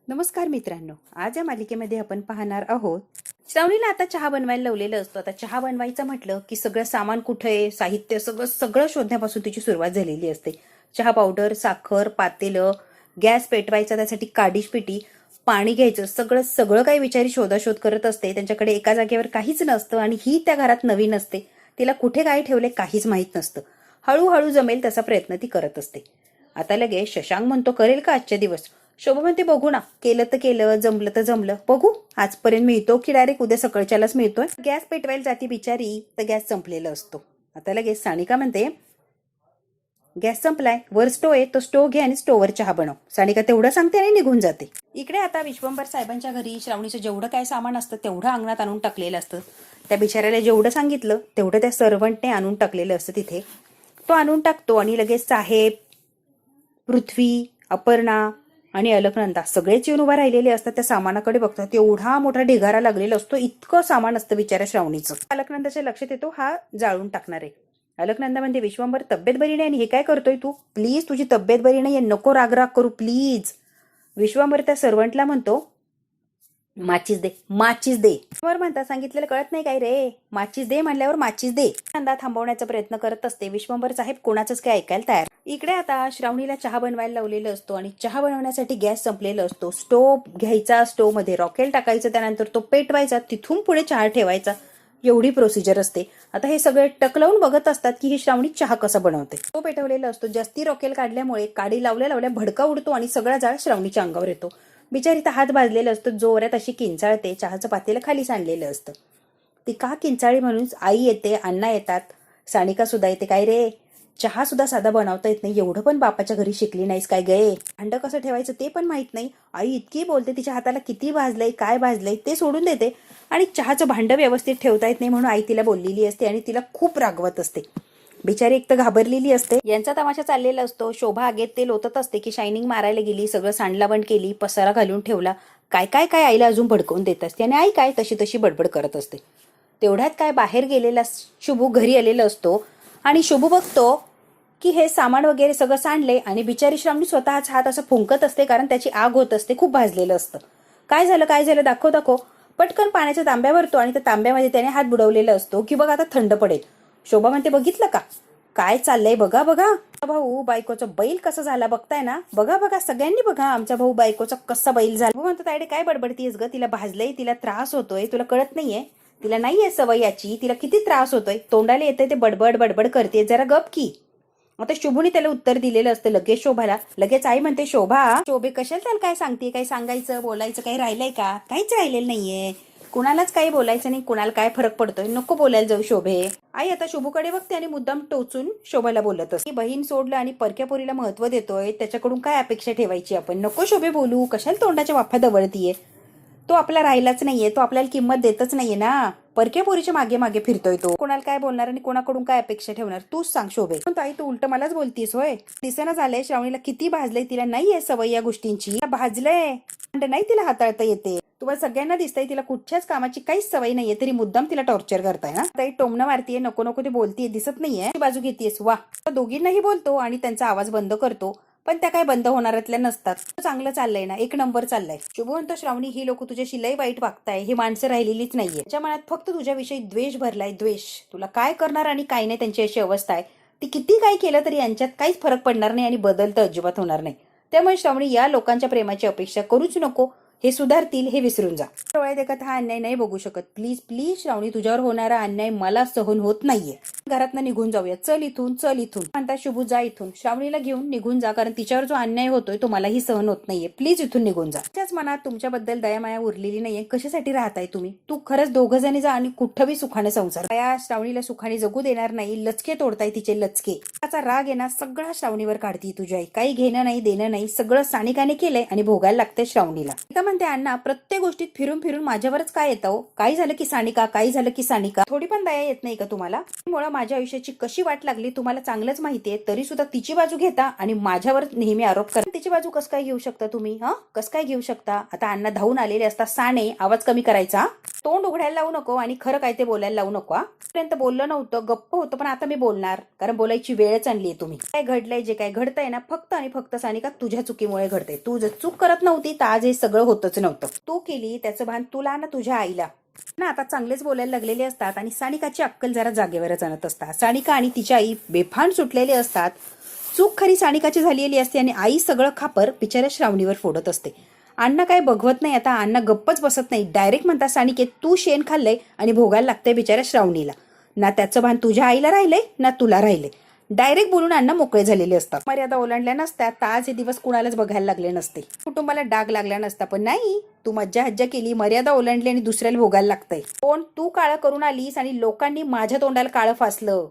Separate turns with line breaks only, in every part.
नमस्कार मित्रांनो, आज या मालिकेमध्ये आपण पाहणार आहोत. श्रावणीला आता चहा बनवायला लावलेलं असतं. आता चहा बनवायचं म्हटलं की सगळं सामान कुठे आहे, साहित्य सगळं सगळं शोधण्यापासून तिची सुरुवात झालेली असते. चहा पावडर, साखर, पातेलं, गॅस पेटवायचा, त्यासाठी काडीश पेटी, पाणी घ्यायचं, सगळं सगळं काही बिचारी शोधाशोध करत असते. त्यांच्याकडे एका जागेवर काहीच नसतं आणि ही त्या घरात नवीन असते. तिला कुठे काय ठेवले काहीच माहीत नसतं. हळूहळू जमेल तसा प्रयत्न ती करत असते. आता लगेच शशांक म्हणतो, करेल का आजच्या दिवस? शोभा म्हणते, बघू ना, केलं तर केलं, जमलं तर जमलं, बघू आजपर्यंत मिळतो की डायरेक्ट उद्या सकाळच्यालाच मिळतोय. गॅस पेटवायला जाती बिचारी तर गॅस संपलेला असतो. आता लगेच सानिका म्हणते, गॅस संपलाय, वर स्टोव आहे, तो स्टोव घे आणि स्टोववर चहा बनव. सानिका तेवढं सांगते आणि निघून जाते. इकडे आता विश्वंभर साहेबांच्या घरी श्रावणीचं जेवढं काय सामान असतं तेवढं अंगणात आणून टाकलेलं असतं. त्या बिचाऱ्याला जेवढं सांगितलं तेवढं त्या सर्वंटने आणून टाकलेलं असतं तिथे. तो आणून टाकतो आणि लगेच साहेब, पृथ्वी, अपर्णा आणि अलकनंदा सगळेच येऊन उभा राहिलेले असतात. त्या सामानाकडे बघतात. एवढा मोठा ढिगारा लागलेला असतो, इतकं सामान असतं बिचाऱ्या श्रावणीचं. अलकनंदाच्या लक्षात येतो हा जाळून टाकणार आहे. अलकनंदा म्हणते, विश्वंभर तब्येत बरी नाही आणि हे काय करतोय तू? प्लीज, तुझी तब्येत बरी नाही, नको राग करू प्लीज. विश्वंभर त्या सर्वंटला म्हणतो, माचीस दे, माचीस दे. वर म्हणता, सांगितलेलं कळत नाही काय रे, माचीस दे म्हणल्यावर माचीस दे. नंदा थांबवण्याचा प्रयत्न करत असते. विश्वंभर साहेब कोणाचंच काय ऐकायला तयार. इकडे आता श्रावणीला चहा बनवायला लावलेलं असतो आणि चहा बनवण्यासाठी गॅस संपलेला असतो. स्टोव घ्यायचा, स्टोव मध्ये रॉकेल टाकायचं, त्यानंतर तो पेटवायचा, तिथून पुढे चहा ठेवायचा, एवढी प्रोसिजर असते. आता हे सगळे टकलावून बघत असतात की ही श्रावणी चहा कसा बनवते. तो पेटवलेला असतो. जास्ती रॉकेल काढल्यामुळे काडी लावल्या लावल्या भडका उडतो आणि सगळा जाळ श्रावणीच्या अंगावर येतो. बिचारी तर हात भाजलेला असतो, जोरात अशी किंचाळते. चहाचं पातेलं खाली सांडलेलं असतं. ती का किंचाळी म्हणून आई येते, अण्णा येतात, सानिका सुद्धा येते. काय रे, चहा सुद्धा साधा बनवता येत नाही, एवढं पण बापाच्या घरी शिकली नाहीस काय गे? भांड कसं ठेवायचं ते पण माहित नाही. आई इतकी बोलते, तिच्या हाताला किती भाजलंय, काय भाजलंय ते सोडून देते आणि चहाचं भांड व्यवस्थित ठेवता येत नाही म्हणून आई तिला बोललेली असते आणि तिला खूप रागवत असते. बिचारी एक तर घाबरलेली असते. यांचा तमाशा चाललेला असतो. शोभा आगेत ते लोटत असते की शायनिंग मारायला गेली, सगळं सांडलावण केली, पसारा घालून ठेवला, काय काय काय आईला अजून भडकवून देत असते आणि आई काय तशी तशी बडबड करत असते. तेवढ्यात काय बाहेर गेलेला शुभू घरी आलेला असतो आणि शुभू बघतो की हे सामान वगैरे सगळं सांडले आणि बिचारी श्रावणी स्वतःच हात असं फुंकत असते, कारण त्याची आग होत असते, खूप भाजलेलं असतं. काय झालं काय झालं, दाखव दाखव. पटकन पाण्याचा तांब्या भरतो आणि त्या तांब्यामध्ये त्याने हात बुडवलेला असतो की बघ आता थंड पडेल. शोभा म्हणते, बघितलं का काय चाललंय, बघा बघा भाऊ बायकोचा बैल कसा झाला, बघताय ना, बघा बघा सगळ्यांनी बघा आमच्या भाऊ बायकोचा कसा बैल झाला. म्हणतो, तायडे काय बडबडतीयस ग, तिला भाजलंय, तिला त्रास होतोय, तुला कळत नाहीये, तिला नाहीये सवय याची, तिला किती त्रास होतोय, तोंडाला येते ते बडबड बडबड करते, जरा गप की. आता शुभूने त्याला उत्तर दिलेलं असतं लगेच शोभाला. लगेच आई म्हणते, शोभा शोभे कशाला त्याला काय सांगते, काय सांगायचं बोलायचं काही राहिलंय का? काहीच राहिलेलं नाहीये, कुणालाच काही बोलायचं नाही, कुणाला काय फरक पडतोय, नको बोलायला जाऊ शोभे. आई आता शुभूकडे बघते आणि मुद्दाम टोचून शोभाला बोलत असते. बहीण सोडलं आणि परक्या पोरीला महत्व देतोय, त्याच्याकडून काय अपेक्षा ठेवायची आपण, नको शोभे बोलू, कशाला तोंडाच्या वाफा दवळतीये, तो आपला राहिलाच नाहीये, तो आपल्याला किंमत देतच नाहीये ना, परक्या पोरीच्या मागे मागे फिरतोय तो, कोणाला काय बोलणार आणि कोणाकडून काय अपेक्षा ठेवणार, तूच सांग शोभे. पण आई तू उलट मलाच बोलतीस होय, दिसेना झालंय श्रावणीला किती भाजलंय, तिला नाहीये सवय या गोष्टींची, भाजलंय नाही तिला हाताळता येते. तुम्हाला सगळ्यांना दिसतंय तिला कुठच्याच कामाची काहीच सवय नाहीये, तरी मुद्दाम तिला टॉर्चर करताय ना. ताई टोमणं मारतीये, नको नको ते बोलतीये, दिसत नाहीये, बाजू घेतीयस. वा, दोघींनाही बोलतो आणि त्यांचा आवाज बंद करतो, पण त्या काय बंद होणाऱ्यातल्या नसतात. चांगलं चाललंय ना, एक नंबर चाललंय. शुभवंत श्रावणी, ही लोक तुझ्याशी लय वाईट वागताय, ही माणसं राहिलेलीच नाहीये, त्याच्या मनात फक्त तुझ्याविषयी द्वेष भरलाय, द्वेष. तुला काय करणार आणि काय नाही त्यांची अशी अवस्था आहे. ती किती काय केलं तरी यांच्यात काहीच फरक पडणार नाही आणि बदल तर अजिबात होणार नाही. त्यामुळे श्रावणी, या लोकांच्या प्रेमाची अपेक्षा करूच नको, हे सुधारतील हे विसरून जा. डोळ्यात देखत हा अन्याय नाही बघू शकत. प्लीज प्लीज श्रावणी, तुझ्यावर होणारा अन्याय मला सहन होत नाहीये. घरातनं निघून जाऊया, चल इथून चल इथून म्हणता शुभू, जा इथून, श्रावणीला घेऊन निघून जा, कारण तिच्यावर जो अन्याय होतोय तो मलाही सहन होत नाहीये, प्लीज इथून निघून जा. त्याच्याच मनात तुमच्याबद्दल दयामाया उरलेली नाहीये, कशासाठी राहताय तुम्ही, तू खरंच दोघं जणी जा आणि कुठंही सुखाने संसार. या श्रावणीला सुखाने जगू देणार नाही, लचके तोडताय तिचे लचके. त्याचा राग येणार सगळा श्रावणीवर काढती तुझी आई, काही घेणं नाही देणं नाही, सगळं सानिकाने केलंय आणि भोगायला लागते श्रावणीला. म्हणते, अण्णा प्रत्येक गोष्टीत फिरून फिरून माझ्यावरच काय येतं, काही झालं की सानिका, काही झालं की सानिका, थोडी पण दया येत नाही का तुम्हाला? मुळे माझ्या आयुष्याची कशी वाट लागली तुम्हाला चांगलंच माहितीये, तरी सुद्धा तिची बाजू घेता आणि माझ्यावर नेहमी आरोप करा. तिची बाजू कसं काय घेऊ शकता तुम्ही? कसं काय घेऊ शकता? आता अण्णा धावून आलेले असता. साने, आवाज कमी करायचा, तोंड उघडायला लावू नको आणि खरं काय ते बोलायला लावू नको. पर्यंत बोललं नव्हतं, गप्प होतं, पण आता मी बोलणार, कारण बोलायची वेळच आणलीये तुम्ही. काय घडलंय, जे काय घडतंय ना, फक्त आणि फक्त सानिका तुझ्या चुकीमुळे घडतंय. तू जर चूक करत नव्हती तर आज हे सगळं होतच नव्हतं. तू केली त्याचं भान तुला ना तुझ्या आईला ना आता चांगलेच बोलायला लागलेले असतात आणि सानिकाची अक्कल जरा जागेवरच आणत असतात. सानिका आणि तिच्या आई बेफान सुटलेले असतात. चूक खरी सानिकाची झालेली असते आणि आई सगळं खापर बिचाऱ्या श्रावणीवर फोडत असते. अण्णा काय बघवत नाही. आता अण्णा गप्पच बसत नाही. डायरेक्ट म्हणतात, सानिके तू शेण खाल्लंय आणि भोगायला लागतंय बिचाऱ्या श्रावणीला. ना त्याचं भान तुझ्या आईला राहिलंय ना तुला राहिलंय. डायरेक्ट बोलून अण्णा मोकळे झालेले असतात. मर्यादा ओलांडल्या नसत्या तर आज हे दिवस कुणालाच बघायला लागले नसते, कुटुंबाला डाग लागला नसता. पण नाही, तू मज्जा हज्जा केली, मर्यादा ओलांडली आणि दुसऱ्याला भोगायला लागतंय. कोण तू काळं करून आलीस आणि लोकांनी माझ्या तोंडाला काळं फासलं,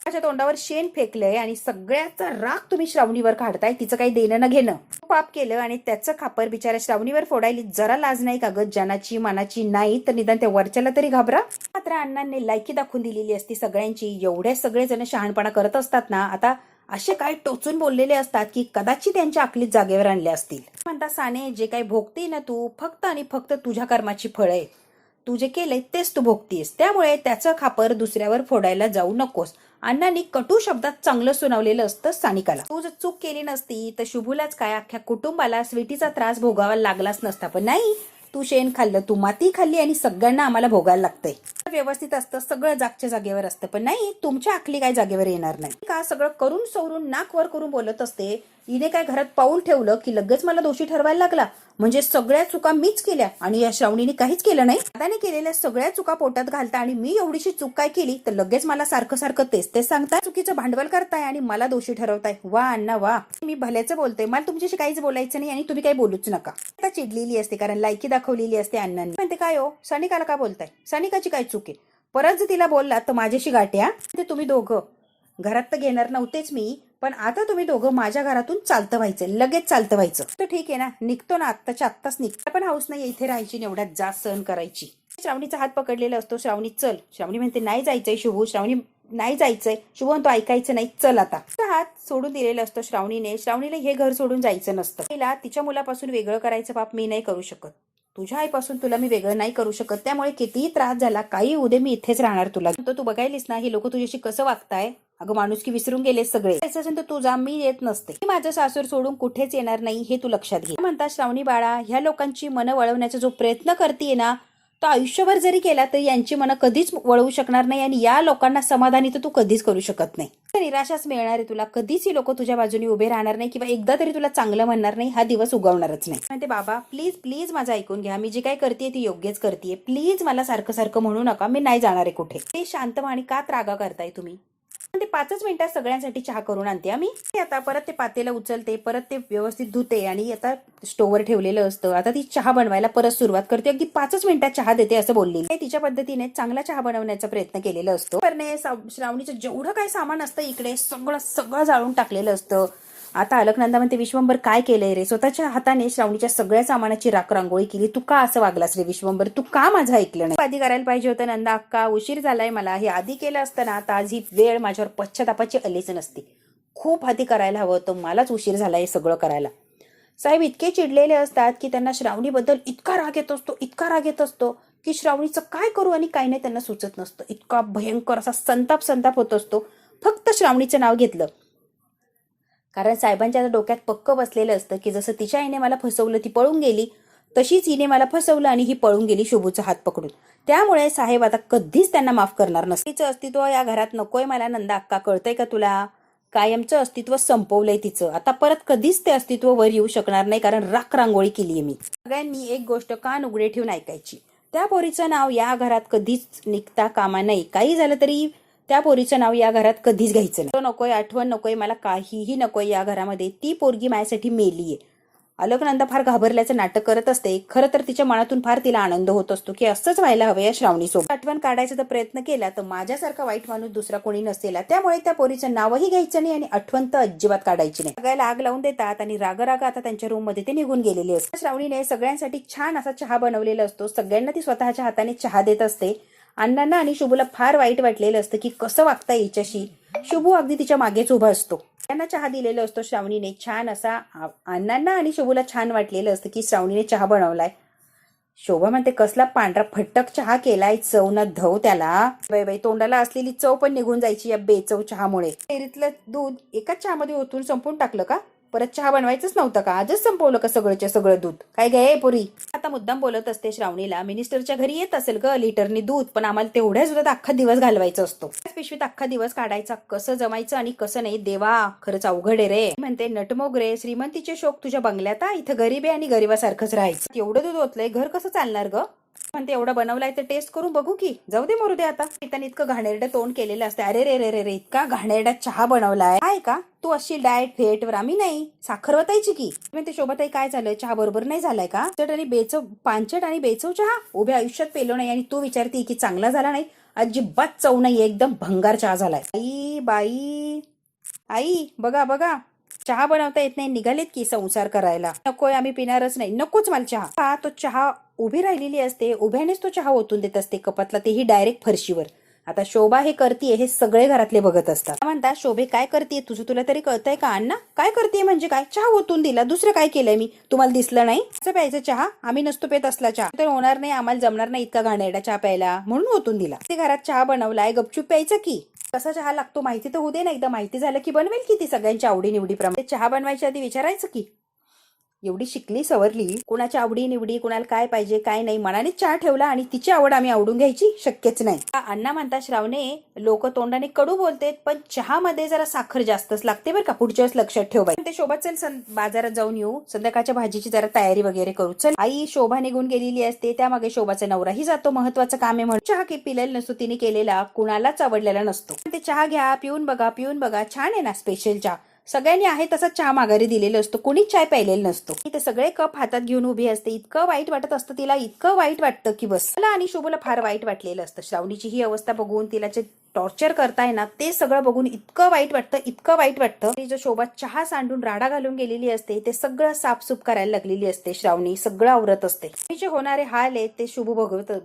माझ्या तोंडावर शेण फेकलंय आणि सगळ्याचा राग तुम्ही श्रावणीवर काढताय. तिचं काही देणं न घेणं. पाप केलं आणि त्याचं खापर बिचाऱ्या श्रावणीवर फोडायली जरा लाज नाही का ग? जनाची मानाची नाही तर निदान त्या वरच्याला तरी घाबरा. मात्र अण्णांनी लायकी दाखवून दिलेली असती सगळ्यांची. एवढे सगळे जण शहाणपणा करत असतात ना, आता असे काय टोचून बोललेले असतात की कदाचित त्यांच्या अकलीत जागेवर आणले असतील. म्हणता, साने जे काही भोगते ना तू, फक्त आणि फक्त तुझ्या कर्माची फळ आहे. तू जे केलंय तेच तू भोगतीस, त्यामुळे त्याचं खापर दुसऱ्यावर फोडायला जाऊ नकोस. अण्णांनी कटू शब्दात चांगलं सुनावलेलं असतं सानिकाला. तू जर चूक केली नसती तर शुभूलाच काय अख्ख्या कुटुंबाला स्वीटीचा त्रास भोगावा लागलाच नसता. पण नाही, तू शेण खाल्लं, तू माती खाल्ली आणि सगळ्यांना आम्हाला भोगायला लागतंय. व्यवस्थित असतं, सगळं जागच्या जागेवर असतं. पण नाही, तुमच्या अकली काय जागेवर येणार नाही का? सगळं करून सवरून नाक वर करून बोलत असते. हिने काय घरात पाऊल ठेवलं की लगेच मला दोषी ठरवायला लागला. म्हणजे सगळ्या चुका मीच केल्या आणि या श्रावणीने काहीच केलं नाही. दादाने केलेल्या सगळ्या चुका पोटात घालता आणि मी एवढीशी चूक काय केली तर लगेच मला सारखं सारखं तेच सांगताय, चुकीचं भांडवल करताय आणि मला दोषी ठरवताय. वा अण्णा वा, मी भल्याचं बोलतोय, मला तुमच्याशी काहीच बोलायचं नाही आणि तुम्ही काही बोलूच नका. आता चिडलेली असते कारण लायकी दाखवलेली असते अण्णांनी. म्हणते, काय हो सानिकाला का बोलताय? सानिकाची काय चूक आहे? परत जर तिला बोलला तर माझ्याशी गाठ्या. ते तुम्ही दोघं घरात तर घेणार नव्हतेच मी, पण आता तुम्ही दोघं माझ्या घरातून चालतं व्हायचं, लगेच चालतं व्हायचं. तर ठीक आहे ना, निघतो ना, आत्ताच्या आत्ताच निघतो. पण हाऊस नाही इथे राहायची, एवढ्यात जास्त सहन करायची. श्रावणीचा हात पकडलेला असतो. श्रावणी चल. श्रावणी म्हणते नाही जायचंय शुभू. श्रावणी नाही जायचंय. शुभू म्हणतो ऐकायचं नाही, चल आता. हात सोडून दिलेला असतो श्रावणीने. श्रावणीला हे घर सोडून जायचं नसतं. तिला तिच्या मुलापासून वेगळं करायचं पाप मी नाही करू शकत. तुझ्या आईपासून तुला मी वेगळं नाही करू शकत. त्यामुळे कितीही त्रास झाला, काही उद्या मी इथेच राहणार. तुला तू बघायलीस ना, हे लोक तुझ्याशी कसं वागताय. अगं माणूस की विसरून गेले सगळे. असेल तर तू जा, मी येत नसते. मी माझं सासूर सोडून कुठेच येणार नाही, हे तू लक्षात घे. म्हणतात, श्रावणी बाळा, ह्या लोकांची मनं वळवण्याचा जो प्रयत्न करतेय ना, तो आयुष्यभर जरी केला तरी यांची मनं कधीच वळवू शकणार नाही आणि या लोकांना समाधानी तर तू कधीच करू शकत नाही. निराशाच मिळणार आहे तुला. कधीच ही लोक तुझ्या बाजूने उभे राहणार नाही किंवा एकदा तरी तुला चांगलं म्हणणार नाही. हा दिवस उगवणारच नाही. म्हणते, बाबा प्लीज प्लीज माझं ऐकून घ्या. मी जे काय करते ती योग्यच करते. प्लीज मला सारखं सारखं म्हणू नका. मी नाही जाणार आहे कुठे. ते शांत आणि का त्रागा करताय तुम्ही? ते 5 मिनिटात सगळ्यांसाठी चहा करून आणते आम्ही. आता परत ते पातेलं उचलते, परत ते व्यवस्थित धुते आणि आता स्टोवर ठेवलेलं असतं. आता ती चहा बनवायला परत सुरुवात करते. अगदी 5 मिनिटात चहा देते असं बोललेली. तिच्या पद्धतीने चांगला चहा बनवण्याचा प्रयत्न केलेला असतो. श्रावणीचं जेवढं काही सामान असतं इकडे सगळं सगळं जाळून टाकलेलं असतं. आता अलकनंदा म्हणते, विश्वंभर काय केलंय रे? स्वतःच्या हाताने श्रावणीच्या सगळ्या सामानाची राख रांगोळी केली. तू का असं वागलास रे विश्वंभर? तू का माझं ऐकलं नाही? आधी करायला पाहिजे होतं नंदा अक्का. उशीर झालाय मला. हे आधी केलं असतं ना तर आज ही वेळ माझ्यावर पश्चातापाची आलीच नसती. खूप आधी करायला हवं होतं. मलाच उशीर झालाय सगळं करायला. साहेब इतके चिडलेले असतात की त्यांना श्रावणीबद्दल इतका राग येत असतो, इतका राग येत असतो की श्रावणीचं काय करू आणि काय नाही त्यांना सुचत नसतं. इतका भयंकर असा संताप होत असतो फक्त श्रावणीचं नाव घेतलं. कारण साहेबांच्या डोक्यात पक्क बसलेलं असतं की जसं तिच्या आईने मला फसवलं, ती पळून गेली, तशीच हिने मला फसवलं आणि ही पळून गेली शुभूचा हात पकडून. त्यामुळे साहेब आता कधीच त्यांना माफ करणार नसतं. तिचं अस्तित्व या घरात नकोय मला नंदा अक्का, कळतंय का तुला? कायमचं अस्तित्व संपवलंय तिचं. आता परत कधीच ते अस्तित्व वर येऊ शकणार नाही कारण राख रांगोळी केलीये मी. सगळ्यांनी एक गोष्ट कान उघडे ठेवून ऐकायची. त्या पोरीचं नाव या घरात कधीच निघता कामा नाही. काही झालं तरी त्या पोरीचं नाव या घरात कधीच घ्यायचं नाही. नकोय, आठवण नकोय, मला काहीही नकोय या घरामध्ये. ती पोरगी माझ्यासाठी मेलीये. अलकनंदा फार घाबरल्याचं नाटक करत असते. खरं तर तिच्या मनातून फार तिला आनंद होत असतो की असंच व्हायला हवं या श्रावणीसोबत. आठवण काढायचा तर प्रयत्न केला तर माझ्यासारखा वाईट माणूस दुसरा कोणी नसेल. त्यामुळे त्या पोरीचं नावही घ्यायचं नाही आणि आठवण तर अजिबात काढायची नाही. सगळ्याला आग लावून देतात आणि राग आता त्यांच्या रूम मध्ये ते निघून गेलेले असतात. श्रावणीने सगळ्यांसाठी छान असा चहा बनवलेला असतो. सगळ्यांना ती स्वतःच्या हाताने चहा देत असते अण्णांना आणि शुभूला फार वाईट वाटलेलं असतं की कसं वागता हिच्याशी. शुभू अगदी तिच्या मागेच उभा असतो. त्यांना चहा दिलेला असतो श्रावणीने छान असा. अण्णांना आणि शुभूला छान वाटलेलं असतं की श्रावणीने चहा बनवलाय. शोभा म्हणते कसला पांढरा फट्टक चहा केलाय, चव ना धव त्याला. बाई बाई, तोंडाला असलेली चव पण निघून जायची या बेचव चहामुळे. डेअरीतलं दूध एकाच चहामध्ये ओतून संपून टाकलं का? परत चहा बनवायचंच नव्हतं का? आजच संपवलं का सगळंच्या सगळं दूध? काय गे पोरी. आता मुद्दाम बोलत असते श्रावणीला, मिनिस्टरच्या घरी येत असेल ग लिटरनी दूध, पण आम्हाला तेवढ्याच दुधात अख्खा दिवस घालवायचा असतो. पिशवीत अख्खा दिवस काढायचा, कसं जमायचं आणि कसं नाही देवा, खरंच अवघड आहे रे. म्हणते नटमोग रे, श्रीमंतीचे शोक तुझ्या बंगल्यात, इथं गरीब आहे आणि गरीबासारखंच राहायचं. एवढं दूध ओतलंय, घर कसं चालणार ग? म्हणते एवढं बनवलाय तर टेस्ट करून बघू की. जाऊ दे मरू दे आता. त्याने इतकं घाणेरडं तोंड केलेलं असते. अरे रे रे रे रे, इतका घाणेरडा चहा बनवलाय आहे का तू? अशी डाएट फेटवर आम्ही नाही, साखर वतायची की. म्हणते शोभाताई काय झालं, चहा बरोबर नाही झालाय का? पांचट आणि बेचव चहा उभ्या आयुष्यात पेलो नाही आणि तू विचारते की चांगला झाला नाही? अजिबात चव नाही, एकदम भंगार चहा झालाय. आई बाई, आई बघा बघा, चहा बनवता येत नाही, निघालेत की संसार करायला. नकोय, आम्ही पिणारच नाही, नकोच मला चहा. तो चहा उभी राहिलेली असते, उभ्यानेच तो चहा ओतून देत असते कपातला, तेही डायरेक्ट फरशीवर. आता शोभा हे करतीये हे सगळे घरातले बघत असतात. म्हणतात शोभे काय करतीये तुझं, तुला तरी कळतंय का? अण्णा काय करतीये म्हणजे काय? चहा ओतून दिला, दुसरं काय केलंय मी? तुम्हाला दिसलं नाही? असं प्यायचं चहा? आम्ही नसतो पेत असला चहा. तर होणार नाही, आम्हाला जमणार नाही इतका घाणेरडा चहा प्यायला, म्हणून ओतून दिला. ते घरात चहा बनवलाय, गपचूप प्यायचं की. कसा चहा लागतो माहिती तर होऊ दे ना, एकदा माहिती झालं की बनवेल की ती सगळ्यांच्या आवडीनिवडीप्रमाणे. चहा बनवायच्या आधी विचारायचं की. एवढी शिकली सवरली, कुणाच्या आवडी निवडी, कुणाला काय पाहिजे काय नाही, मनानेच चहा ठेवला आणि तिची आवड आम्ही आवडून घ्यायची शक्यच नाही. अण्णा म्हणतात श्रावणे, लोक तोंडाने कडू बोलतेत पण चहामध्ये जरा साखर जास्तच लागते बरं का, पुढच्या वेळेस लक्षात ठेव बाई. ते शोभा चल बाजारात जाऊन येऊ, संध्याकाळच्या भाजीची जरा तयारी वगैरे करू. चल आई. शोभा निघून गेलेली असते, त्यामागे शोभाचा नवराही जातो, महत्वाचं काम आहे म्हणून. चहा की पिलेला नसतो तिने केलेला, कुणालाच आवडलेला नसतो. ते चहा घ्या, पिऊन बघा, छान आहे ना स्पेशल चहा. सगळ्यांनी आहे तसा चहा माघारी दिलेला असतो, कोणीच चाय प्यायलेला नसतो. ते सगळे कप हातात घेऊन उभी असते. इतकं वाईट वाटत असतं तिला, इतकं वाईट वाटतं की बस. मला आणि शुभला फार वाईट वाटलेलं असतं. श्रावणीची ही अवस्था बघून, तिला जे टॉर्चर करताय ना ते सगळं बघून इतकं वाईट वाटतं. ती जो शोभा चहा सांडून राडा घालून गेलेली असते, ते सगळं साफसूफ करायला लागलेली असते श्रावणी, सगळं आवरत असते. तिचे होणारे हाल आहेत ते शुभ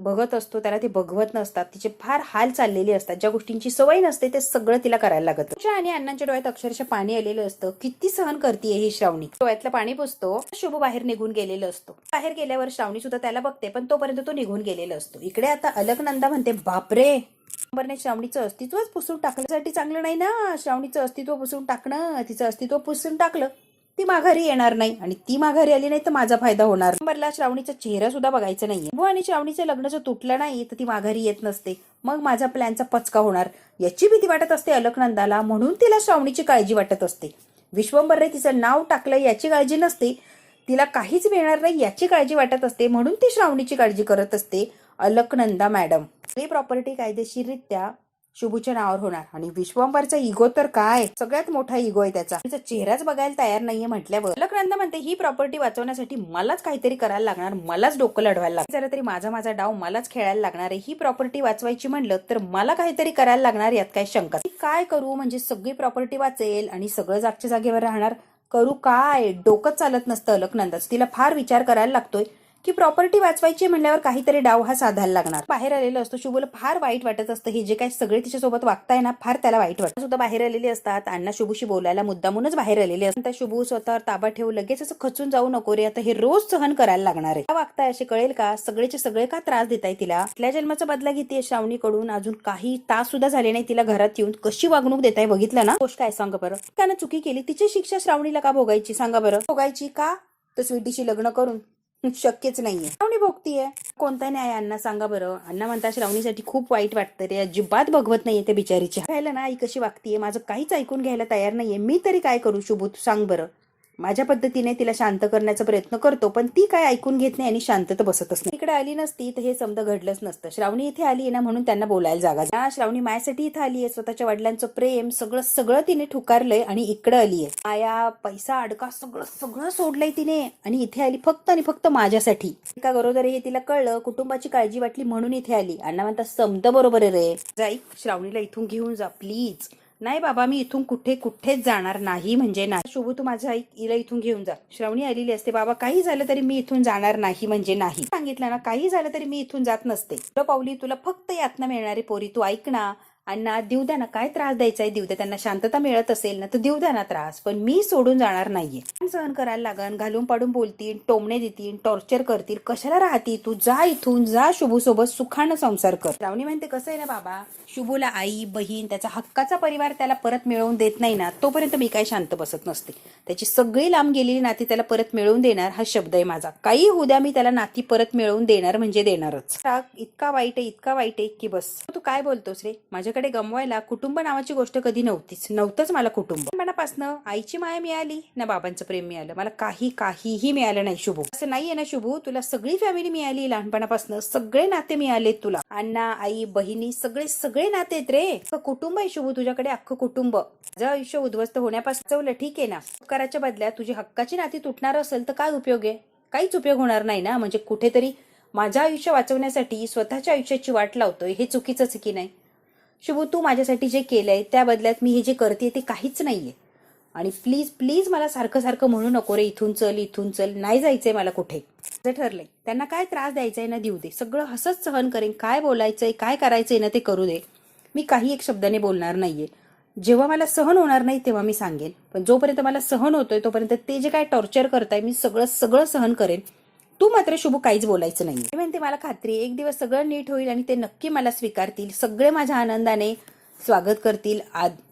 बघत असतो, त्याला ते बघवत नसतात. तिचे फार हाल चाललेले असतात, ज्या गोष्टींची सवय नसते ते सगळं तिला करायला लागतं. आणि अण्णांच्या डोळ्यात अक्षरशः पाणी आलेलं असतं. किती सहन करते ही श्रावणी. डोळ्यातलं पाणी पुसतो, शुभ बाहेर निघून गेलेलं असतो. बाहेर गेल्यावर श्रावणी सुद्धा त्याला बघते, पण तोपर्यंत तो निघून गेलेला असतो. इकडे आता अलकनंदा म्हणते, बापरे, श्रावणीचं अस्तित्वच पुसून टाकण्यासाठी चांगलं नाही ना. श्रावणीचं अस्तित्व पुसून टाकणं, तिचं अस्तित्व पुसून टाकलं ती माघारी येणार नाही, आणि ती माघारी आली नाही तर माझा फायदा होणार. नंबरला श्रावणीचा चेहरा सुद्धा बघायचा नाहीये. आणि श्रावणीचं लग्न जर तुटलं नाही तर ती माघारी येत नसते, मग माझा प्लॅनचा पचका होणार याची भीती वाटत असते अलकनंदाला, म्हणून तिला श्रावणीची काळजी वाटत असते. विश्वंभरने तिचं नाव टाकलं याची काळजी नसते, तिला काहीच मिळणार नाही याची काळजी वाटत असते, म्हणून ती श्रावणीची काळजी करत असते अलकनंदा मॅडम. ही प्रॉपर्टी कायदेशीररित्या शुभूच्या नावावर होणार, आणि विश्वंभरचा इगो तर काय, सगळ्यात मोठा इगो आहे त्याचा. तिचा चेहराच बघायला तयार नाहीये म्हटल्यावर अलकनंदा म्हणते, ही प्रॉपर्टी वाचवण्यासाठी मलाच काहीतरी करायला लागणार, मलाच डोकं लढवायला लागणार. जरा तरी माझा डाव मलाच खेळायला लागणार आहे. ही प्रॉपर्टी वाचवायची म्हणलं तर मला काहीतरी करायला लागणार, यात काय शंका. काय करू म्हणजे सगळी प्रॉपर्टी वाचेल आणि सगळं जागच्या जागेवर राहणार, करू काय? डोकंच चालत नसतं अलकनंदाच. तिला फार विचार करायला लागतोय की प्रॉपर्टी वाचवायची म्हणल्यावर काहीतरी डाव हा साधायला लागणार. बाहेर आलेलं असतो, शुभूला फार वाईट वाटत असतं. हे जे काही सगळे तिच्यासोबत वागताय ना, फार त्याला वाईट वाटतं. सुद्धा बाहेर आलेले असतात, अण्णा शुभूशी बोलायला मुद्दामूनच बाहेर आलेले असतात. शुभू स्वतःवर ताबा ठेवू, लगेच असं खचून जाऊ नको रे, आता हे रोज सहन करायला लागणार आहे. वागताय असे कळेल का? सगळेचे सगळे का त्रास देताय तिला? आपल्या जन्माचा बदला घेते श्रावणीकडून. अजून काही तास सुद्धा झाले नाही तिला घरात येऊन कशी वागणूक देताय बघितलं ना. गोष्ट काय सांगा बरं, त्यानं चुकी केली, तिची शिक्षा श्रावणीला का भोगायची सांगा बरं? भोगायची का? तर स्वीटीशी लग्न करून शक्यच नाहीये. श्रावणी भोगतीये, कोणता न्याय अण्णा सांगा बरं? अण्णा म्हणतात श्रावणीसाठी खूप वाईट वाटतं रे, अजिबात बघवत नाहीये ते बिचारीची. पाहिलं ना आई कशी वागतीये, माझं काहीच ऐकून घ्यायला तयार नाहीये. मी तरी काय करू शुभू, सांग बरं? माझ्या पद्धतीने तिला शांत करण्याचा प्रयत्न करतो, पण ती काय ऐकून घेत नाही आणि शांतता बसतच नाही. इकडे आली नसती तर हे समजा घडलंच नसतं. श्रावणी इथे आली आहे ना, म्हणून त्यांना बोलायला जागा. श्रावणी मायासाठी इथे आली आहे, स्वतःच्या वडिलांचं प्रेम सगळं तिने ठुकारलंय आणि इकडे आली आहे. माया, पैसा, अडका सगळं सोडलंय तिने आणि इथे आली फक्त आणि फक्त माझ्यासाठी. एका गरोदर हे तिला कळलं, कुटुंबाची काळजी वाटली म्हणून इथे आली. अण्णा म्हणतात समजा बरोबर आहे रे, जाई श्रावणीला इथून घेऊन जा प्लीज. नाही बाबा, मी इथून कुठेच जाणार नाही म्हणजे नाही. शुभू, तू माझ्या आईला इथून घेऊन जा. श्रावणी आलेली असते. बाबा, काही झालं तरी मी इथून जाणार नाही म्हणजे नाही. सांगितलं ना, काही झालं तरी मी इथून जात नसते. पावली, तुला फक्त यातना मिळणारी पोरी, तू ऐक ना. अण्णा, देऊ द्या ना, काय त्रास द्यायचा आहे देऊ द्या. त्यांना शांतता मिळत असेल ना तर देऊ द्या ना त्रास, पण मी सोडून जाणार नाहीये. सहन करायला लागन, घालून पाडून बोलतील, टोमणे देतील, टॉर्चर करतील. कशाला राहती तू? जा इथून, जा शुभू सोबत सुखानं संसार कर. श्रावणी म्हणते, कसं आहे ना बाबा, शुभूला आई बहीण त्याचा हक्काचा परिवार त्याला परत मिळवून देत नाही ना, तोपर्यंत मी काही शांत बसत नसते. त्याची सगळी लांब गेलेली नाती त्याला परत मिळवून देणार हा शब्द आहे माझा. काही होऊ द्या, मी त्याला नाती परत मिळवून देणार म्हणजे देणारच. इतका वाईट आहे की बस. तू काय बोलतोस रे? माझ्याकडे गमवायला कुटुंब नावाची गोष्ट कधी नव्हतंच मला कुटुंब. मनापासनं आईची माया मिळाली ना, बाबांचं प्रेम मिळालं, मला काहीही मिळालं नाही शुभू. असं नाहीये ना शुभू, तुला सगळी फॅमिली मिळाली, लहानपणापासून सगळे नाते मिळालेत तुला. अण्णा, आई, बहिणी, सगळे नाते आहेत रे. कुटुंब आहे शुभू तुझ्याकडे, अख्खं कुटुंब. माझं आयुष्य उद्ध्वस्त होण्यापासून ठीक आहे ना. उपकाराच्या बदल्यात तुझी हक्काची नाती तुटणार असेल तर काय उपयोग आहे? काहीच उपयोग होणार नाही ना. म्हणजे कुठेतरी माझं आयुष्य वाचवण्यासाठी स्वतःच्या आयुष्याची वाट लावतोय, हे चुकीचंच की नाही शुभू? तू माझ्यासाठी जे केलंय त्या बदल्यात मी हे जे करते ते काहीच नाहीये. आणि प्लीज मला सारखं म्हणू नको रे, इथून चल. नाही जायचंय मला कुठे. ठरलंय, त्यांना काय त्रास द्यायचाय ना देऊ दे. सगळं हसत सहन करेन. काय बोलायचंय, काय करायचंय ना ते करू दे. मी काही एक शब्दाने बोलणार नाहीये. जेव्हा मला सहन होणार नाही तेव्हा मी सांगेन, पण जोपर्यंत मला सहन होतोय तोपर्यंत ते जे काय टॉर्चर करताय मी सगळं सहन करेन. तू मात्र शुभू काहीच बोलायचं नाही. म्हणते, मला खात्री एक दिवस सगळं नीट होईल आणि ते नक्की मला स्वीकारतील. सगळे माझ्या आनंदाने स्वागत करतील,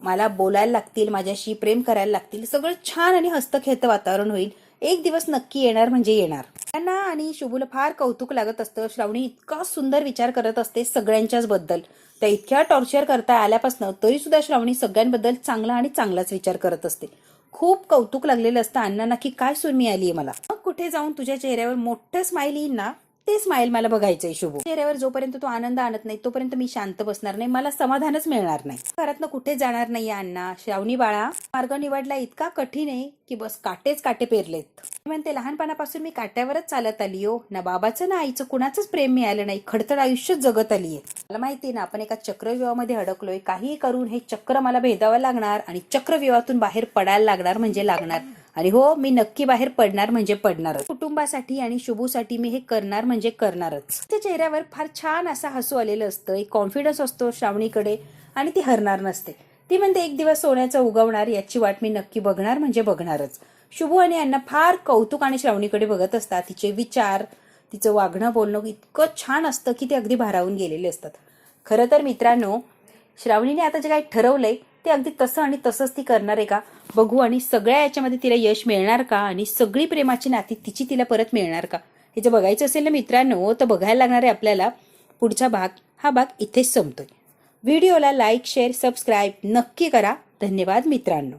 मला बोलायला लागतील, माझ्याशी प्रेम करायला लागतील. सगळं छान आणि हस्तखेळतं वातावरण होईल. एक दिवस नक्की येणार म्हणजे येणार. त्यांना आणि शुभूला फार कौतुक लागत असतं. श्रावणी इतका सुंदर विचार करत असते सगळ्यांच्याच बद्दल. त्या इतक्या टॉर्चर करता आल्यापासून तरी सुद्धा श्रावणी सगळ्यांबद्दल चांगलाच विचार करत असते. खूप कौतुक लागलेलं असतं अण्णांना की काय सून मिळालीये मला. मग कुठे जाऊन तुझ्या चेहऱ्यावर मोठं स्माइल येईल ना, ते स्माइल मला बघायचंय शुभू. चेहऱ्यावर जोपर्यंत तू आनंद आणत नाही तोपर्यंत मी शांत बसणार नाही, मला समाधानच मिळणार नाही. घरातनं कुठे जाणार नाहीये अण्णा. श्रावणी बाळा, मार्ग निवडला इतका कठीण आहे की बस काटे पेरलेत. म्हणते, लहानपणापासून मी काट्यावरच चालत आली हो. ना बाबाचं ना आईचं कुणाचंच प्रेम मिळालं नाही. खडतर आयुष्यच जगत आलीये. मला माहितीये ना, आपण एका चक्रव्यूहामध्ये अडकलोय. काही करून हे चक्र मला भेदावं लागणार आणि चक्रव्यूहातून बाहेर पडायला लागणार म्हणजे लागणार. आणि हो, मी नक्की बाहेर पडणार म्हणजे पडणारच. कुटुंबासाठी आणि शुभूसाठी मी हे करणार म्हणजे करणारच. त्या चेहऱ्यावर फार छान असा हसू आलेलं असतं, एक कॉन्फिडन्स असतो श्रावणीकडे आणि ती हरणार नसते. ती म्हणते, एक दिवस सोन्याचं उगवणार, याची वाट मी नक्की बघणार म्हणजे बघणारच. शुभू आणि अण्णा फार कौतुक आणि श्रावणीकडे बघत असतात. तिचे विचार, तिचं वागणं बोलणं इतकं छान असतं की ते अगदी भारावून गेलेले असतात. खरं तर मित्रांनो, श्रावणीने आता जे काही ठरवलंय ते अगदी तसं आणि तसंच ती करणार आहे का बघू. आणि सगळ्या याच्यामध्ये तिला यश मिळणार का आणि सगळी प्रेमाची नाती तिला परत मिळणार का, हे जर बघायचं असेल ना मित्रांनो, तर बघायला लागणार आहे आपल्याला पुढचा भाग. हा भाग इथेच संपतोय. व्हिडिओला लाईक, शेअर, सबस्क्राईब नक्की करा. धन्यवाद मित्रांनो.